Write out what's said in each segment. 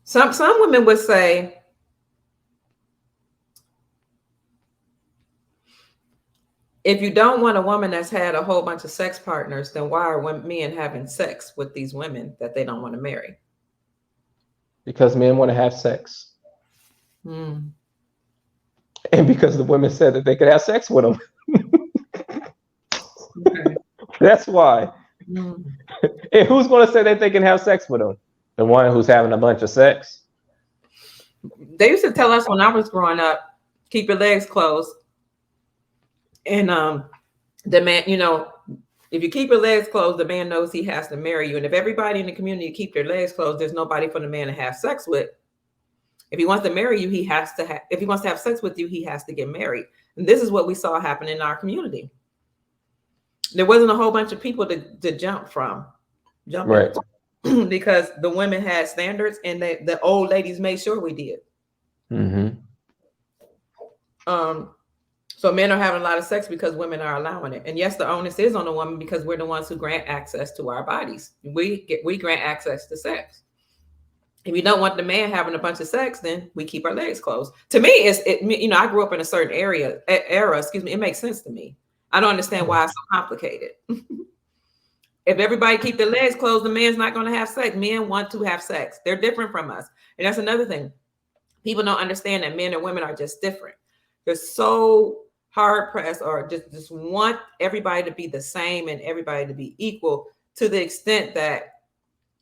Some women would say, if you don't want a woman that's had a whole bunch of sex partners, then why are men having sex with these women that they don't want to marry? Because men want to have sex, Mm. and because the women said that they could have sex with them. Okay. That's why. Mm. And who's going to say that they can have sex with them? The one who's having a bunch of sex. They used to tell us when I was growing up, keep your legs closed. And the man, if you keep your legs closed, the man knows he has to marry you. And if everybody in the community keep their legs closed, there's nobody for the man to have sex with. If he wants to marry you, if he wants to have sex with you, he has to get married. And this is what we saw happen in our community. There wasn't a whole bunch of people to jump Right. because the women had standards and the old ladies made sure we did. Mm-hmm. So men are having a lot of sex because women are allowing it. And yes, the onus is on the woman because we're the ones who grant access to our bodies. We grant access to sex. If you don't want the man having a bunch of sex, then we keep our legs closed. To me, I grew up in a certain era, it makes sense to me. I don't understand why it's so complicated. If everybody keep their legs closed, the man's not going to have sex. Men want to have sex. They're different from us. And that's another thing. People don't understand that men and women are just different. They're so hard pressed or just want everybody to be the same and everybody to be equal to the extent that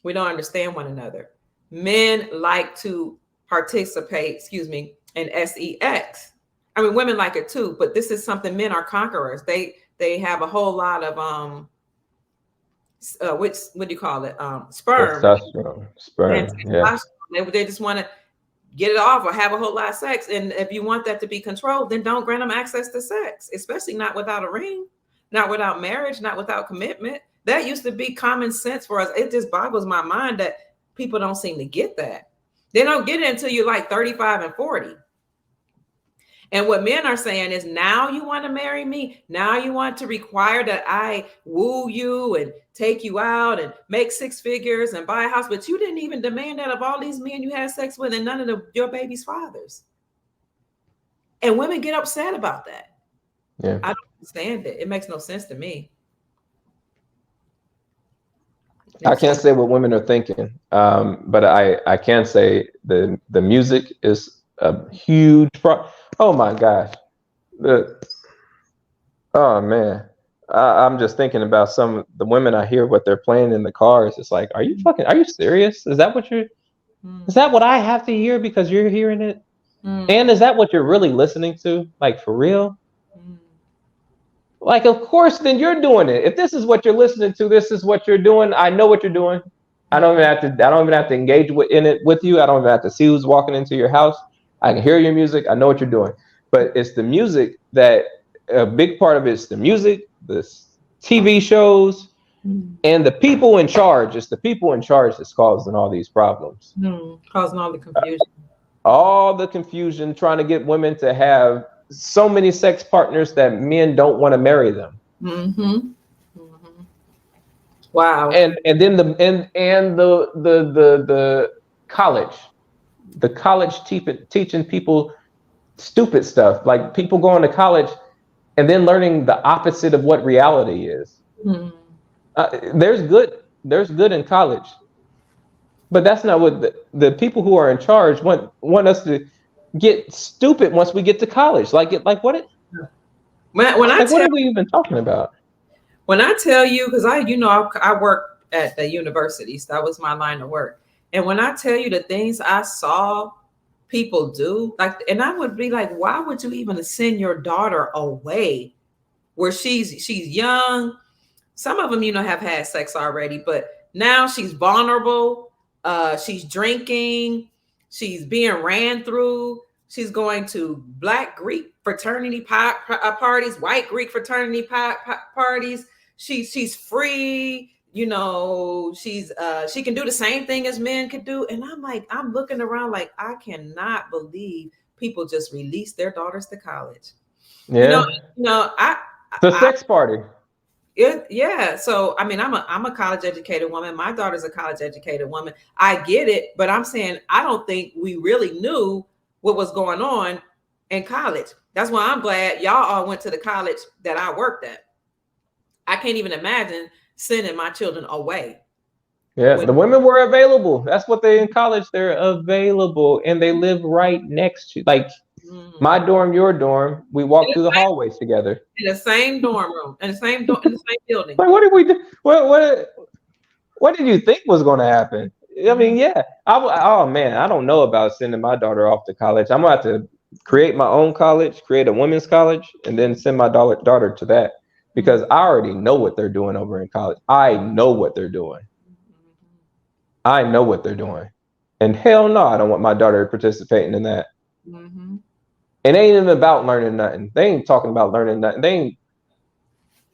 we don't understand one another. Men like to participate, in sex. I mean, women like it too, but this is something, men are conquerors. They have a whole lot of what do you call it? Sperm. Testosterone, And sperm. Yeah. they just want to get it off or have a whole lot of sex. And if you want that to be controlled, then don't grant them access to sex, especially not without a ring, not without marriage, not without commitment. That used to be common sense for us. It just boggles my mind that people don't seem to get that. They don't get it until you're like 35 and 40. And what men are saying is, now you want to marry me? Now you want to require that I woo you and take you out and make six figures and buy a house, but you didn't even demand that of all these men you had sex with and none of your baby's fathers. And women get upset about that. Yeah. I don't understand it. It makes no sense to me. I can't say what women are thinking, but I can say the music is a huge Oh my gosh. Oh man. I'm just thinking about some of the women I hear what they're playing in the cars. It's like, are you serious? Is that what I have to hear because you're hearing it? And is that what you're really listening to? Like, for real? Like, of course, then you're doing it. If this is what you're listening to, this is what you're doing. I know what you're doing. I don't even have to engage in it with you. I don't even have to see who's walking into your house. I can hear your music. I know what you're doing. But it's the music that a big part of it is the music, the TV shows, and the people in charge. It's the people in charge that's causing all these problems. Causing all the confusion. All the confusion, trying to get women to have so many sex partners that men don't want to marry them. Wow. And then the college teaching people stupid stuff, like people going to college and then learning the opposite of what reality is. There's good in college, but that's not what the people who are in charge want us to get stupid once we get to college. Like what? What are we even talking about? When I tell you, because I work at the university, so that was my line of work. And when I tell you the things I saw people do, and I would be like, why would you even send your daughter away where she's young? Some of them, have had sex already, but now she's vulnerable. She's drinking. She's being ran through. She's going to Black Greek fraternity parties, white Greek fraternity parties. She's free. She can do the same thing as men could do. And I'm looking around like, I cannot believe people just release their daughters to college. Yeah. I the sex party. Yeah. So I mean, I'm a college educated woman. My daughter's a college educated woman. I get it, but I'm saying I don't think we really knew what was going on in college. That's why I'm glad y'all all went to the college that I worked at. I can't even imagine sending my children away Yeah, with. the women were available. That's what they in college. They're available, and they live right next to like Mm, my dorm, your dorm. We in walk the through the same, hallways together. in the same dorm room, in the same in the same building. Like, what did we do? What did you think was going to happen? I Mm, mean, yeah. Oh man, I don't know about sending my daughter off to college. I'm gonna have to create my own college, create a women's college, and then send my daughter to that because mm, I already know what they're doing over in college. I know what they're doing. I know what they're doing. And hell no, I don't want my daughter participating in that. mm, It ain't even about learning nothing. They ain't talking about learning nothing. They ain't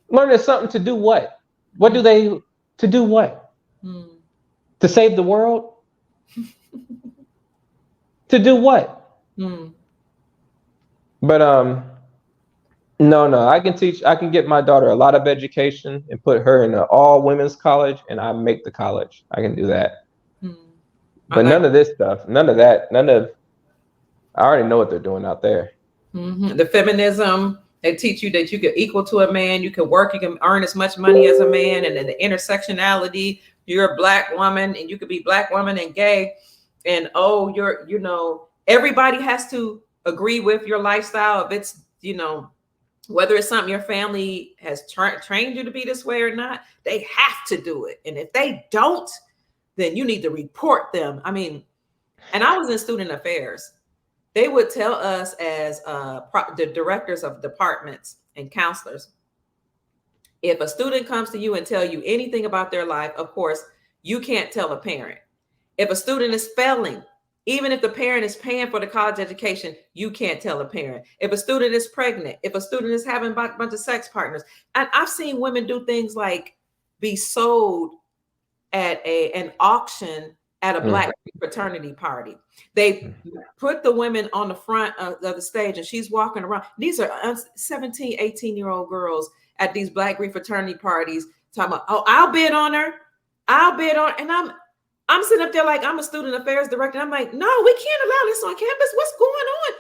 learning something to do what? What do mm, they to do what? mm, To save the world? To do what? mm. But no, I can get my daughter a lot of education and put her in an all women's college and I make the college. I can do that. Mm. I But like none of this stuff, none of that, none of I already know what they're doing out there. the feminism. They teach you that you can equal to a man, you can work, you can earn as much money as a man, and then the intersectionality. You're a black woman, and you could be black woman and gay, and oh, everybody has to agree with your lifestyle. If it's whether it's something your family has trained you to be this way or not, they have to do it, and if they don't, then you need to report them. I mean, and I was in student affairs. They would tell us as the directors of departments and counselors, if a student comes to you and tell you anything about their life, of course, you can't tell a parent. If a student is failing, even if the parent is paying for the college education, you can't tell a parent. If a student is pregnant, if a student is having a bunch of sex partners, and I've seen women do things like be sold at an auction at a Mm. black fraternity party. They put the women on the front of the stage and she's walking around. These are 17, 18-year-old girls at these black fraternity parties talking about, oh, I'll bid on her. I'll bid on, and I'm sitting up there like I'm a student affairs director. I'm like, no, we can't allow this on campus. What's going on?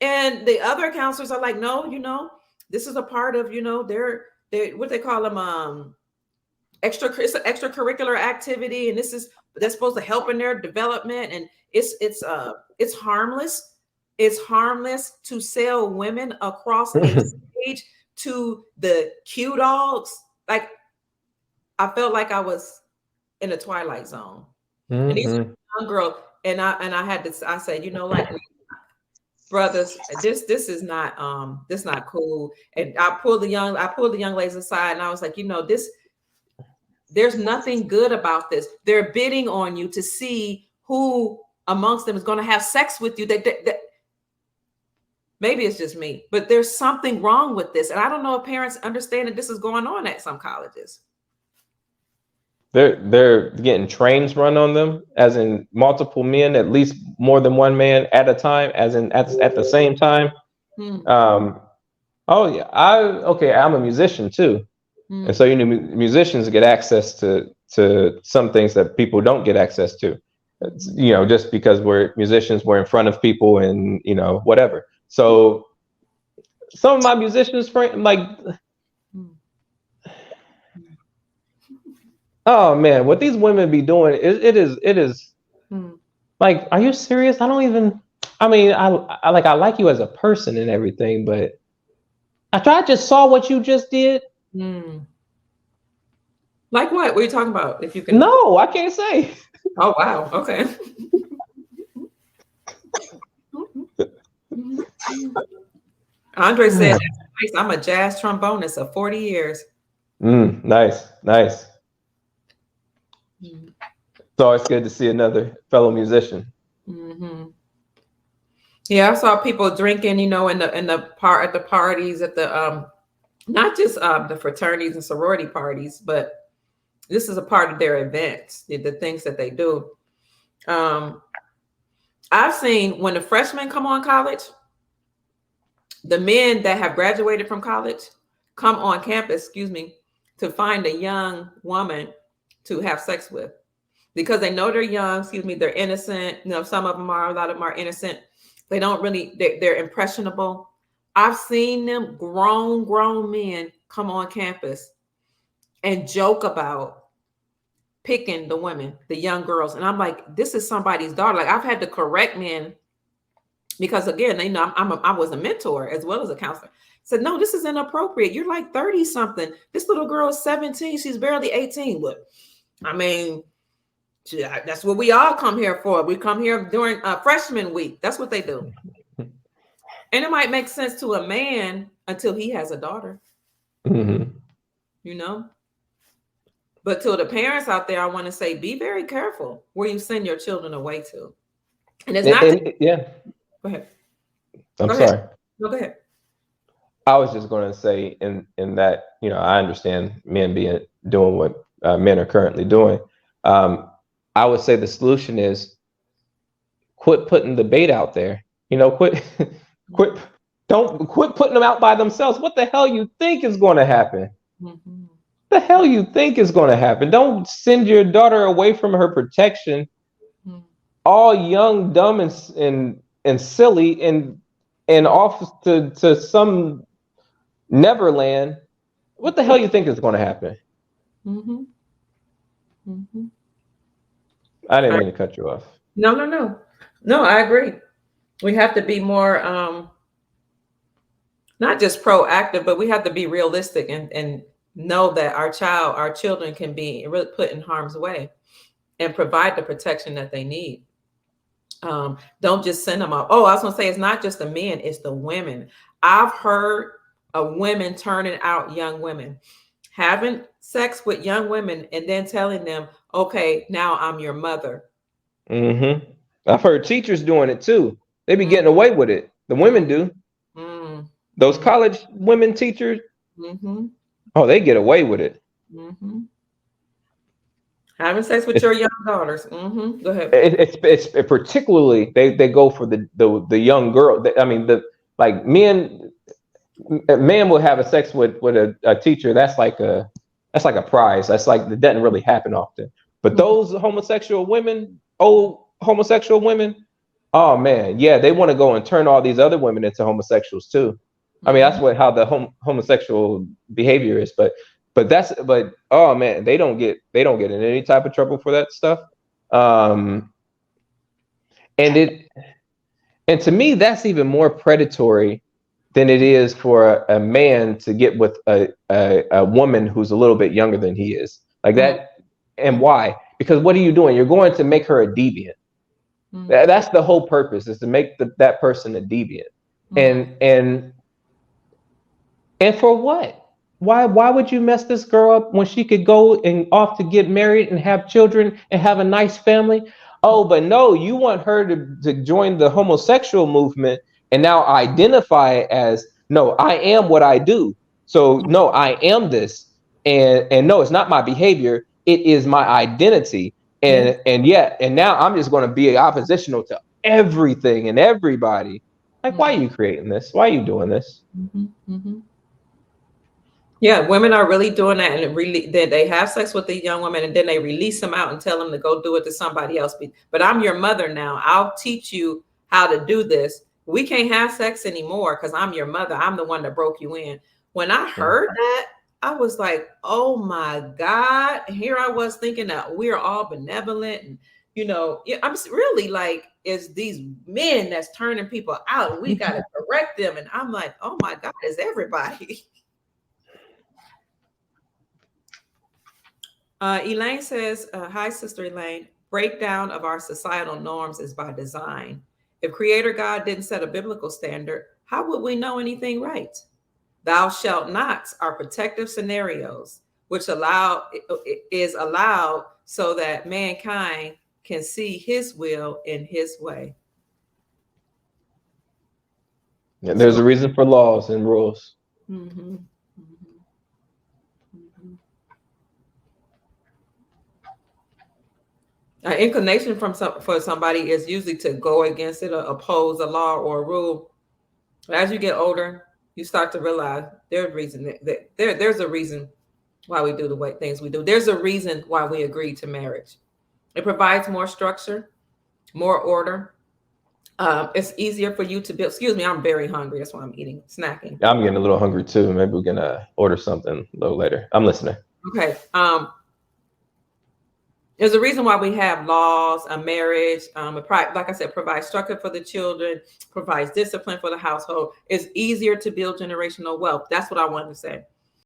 And the other counselors are like, no, this is a part of, they're what they call them, it's an extracurricular activity, and that's supposed to help in their development, and it's harmless. It's harmless to sell women across a stage to the Q dogs. Like, I felt like I was in a Twilight Zone, and these Mm-hmm. young girls, and I had to, I said, like, brothers, this is not cool. And I pulled the young ladies aside, and I was like, this, there's nothing good about this. They're bidding on you to see who amongst them is going to have sex with you. That maybe it's just me, but there's something wrong with this, and I don't know if parents understand that this is going on at some colleges. They're getting trains run on them, as in multiple men, at least more than one man at a time, as in at the same time. Hmm. Um, oh yeah, I'm a musician too, Hmm. and so musicians get access to some things that people don't get access to. Just because we're musicians, we're in front of people, and whatever. So some of my musicians, like, oh man, what these women be doing, it is like, are you serious? I don't even. I mean, I like you as a person and everything, but after I just saw what you just did, Like what? What are you talking about? If you can. no, I can't say. Oh wow. Okay. Andre said, "That's nice. I'm a jazz trombonist of 40 years." Nice, nice. It's always good to see another fellow musician. Mm-hmm. Yeah, I saw people drinking, in the part at the parties at the not just the fraternities and sorority parties, but this is a part of their events, the things that they do. I've seen when the freshmen come on college, the men that have graduated from college, come on campus, excuse me, to find a young woman to have sex with because they know they're young, excuse me, they're innocent. You know, some of them are, a lot of them are innocent. They don't really, they're impressionable. I've seen them grown men come on campus and joke about picking the women, the young girls. And I'm like, this is somebody's daughter. Like I've had to correct men because again, they know I was a mentor as well as a counselor. Said, no, this is inappropriate. You're like 30 something. This little girl is 17. She's barely 18. But I mean, that's what we all come here for. We come here during freshman week. That's what they do. And it might make sense to a man until he has a daughter, you know. But to the parents out there, I want to say, be very careful where you send your children away to. And it's not. Yeah. Go ahead. I'm sorry. No, go ahead. I was just going to say in that, you know, I understand men doing what men are currently doing. I would say the solution is quit putting the bait out there. You know, quit putting them out by themselves. What the hell you think is going to happen? Mm-hmm. The hell you think is going to happen? Don't send your daughter away from her protection, all young, dumb, and silly, and off to some Neverland. What the hell you think is going to happen? Mm-hmm. Mm-hmm. I didn't mean to cut you off. No, I agree. We have to be more not just proactive, but we have to be realistic and know that our children can be really put in harm's way and provide the protection that they need. Don't just send them out. Oh, I was gonna say it's not just the men, it's the women. I've heard of women turning out young women, having sex with young women, and then telling them, okay, now I'm your mother. I've heard teachers doing it too. They be getting away with it. The women do. Those college women teachers, oh, they get away with it. Having sex with your young daughters. Go ahead. It's particularly they go for the young girl. I mean, like men will have a sex with a teacher. That's like a prize. That's like, that doesn't really happen often. But those homosexual women, oh man, yeah, they want to go and turn all these other women into homosexuals too. I mean, that's how the homosexual behavior is. But oh man, they don't get in any type of trouble for that stuff. And to me, that's even more predatory than it is for a man to get with a woman who's a little bit younger than he is. Like that. And why? Because what are you doing? You're going to make her a deviant. That's the whole purpose, is to make that person a deviant. And for what? Why would you mess this girl up when she could go and off to get married and have children and have a nice family? Oh, but no, you want her to join the homosexual movement and now identify as, no, I am what I do. So no, I am this. And no, it's not my behavior. It is my identity. And now I'm just going to be oppositional to everything and everybody. Like, why are you creating this? Why are you doing this? Yeah, women are really doing that, and they have sex with the young woman, and then they release them out and tell them to go do it to somebody else. But I'm your mother now. I'll teach you how to do this. We can't have sex anymore because I'm your mother. I'm the one that broke you in. When I heard that, I was like, oh my God. Here I was thinking that we're all benevolent, and I'm really like, it's these men that's turning people out, and we got to correct them. And I'm like, oh my God, it's everybody. Elaine says, hi, Sister Elaine. Breakdown of our societal norms is by design. If Creator God didn't set a biblical standard, how would we know anything right? Thou shalt nots are protective scenarios, which is allowed so that mankind can see his will in his way. Yeah, there's a reason for laws and rules. An inclination for somebody is usually to go against it or oppose a law or a rule. As you get older, you start to realize there's a reason why we do the way things we do. There's a reason why we agreed to marriage. It provides more structure, more order. It's easier for you to build. Excuse me, I'm very hungry. That's why I'm eating, snacking. I'm getting a little hungry too. Maybe we can order something a little later. I'm listening. Okay. There's a reason why we have laws, a marriage. Like I said, provides structure for the children, provides discipline for the household. It's easier to build generational wealth. That's what I wanted to say.